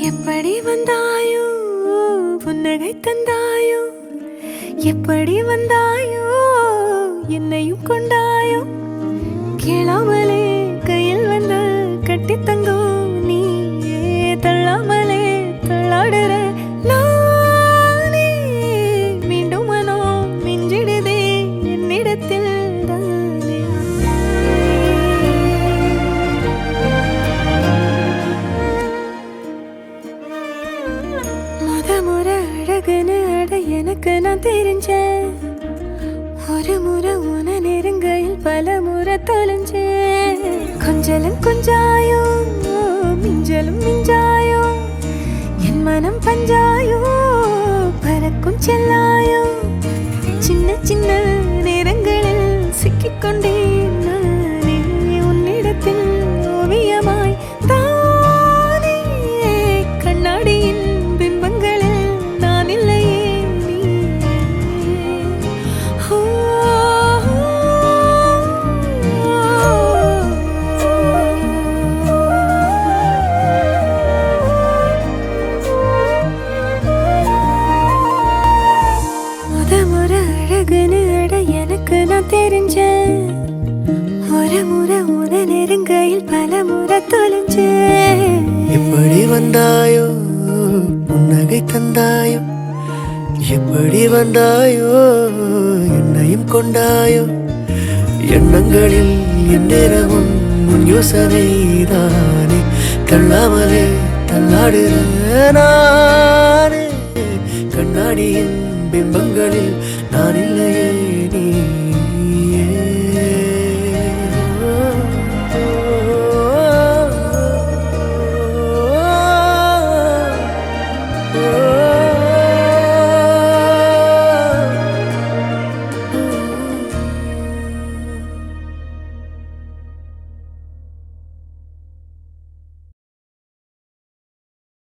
எப்படி வந்தாயோ புன்னகை தந்தாயோ எப்படி வந்தாயோ என்னையும் கொண்டாயோ கேளாமலே கையில் வந்து கட்டி தங்கோ நீ தள்ளாமலே தள்ளாடுற நானே மீண்டும் மனோ மிஞ்சிடுதே என்னிடத்தில் தானே முறை அழகுன்னு அட எனக்கு நான் தெரிஞ்சேன் ஒரு முறை உன நெருங்கையில் பல முறை தொலைஞ்சேன் கொஞ்சலும் கொஞ்சாயோ மிஞ்சலும் மிஞ்சாயோ என் மனம் பஞ்சாயோ பறக்கும் செல்லாயோ சின்ன சின்ன நேரங்களில் சிக்கிக்கொண்டேன் நானே உன்னிடத்தில் ஓவியமாய் தானே கண்ணாடியின் பிம்பங்களில் நான் இல்லையே நீ முறை அழகுன்னு அட எனக்கு நான் தெரிஞ்சேன் ஒரு முறை உன நெருங்கையில் பல முறை தொலைஞ்சேன் எப்படி வந்தாயோ புன்னகை தந்தாயோ எப்படி வந்தாயோ என்னையும் கொண்டாயோ எண்ணங்களில் எந்நேரமும் உன் யோசனைதானே தள்ளாமலே தள்ளாடுற நானே கண்ணாடியின் பிம்பங்களில் நான் இல்லையே நீயே oh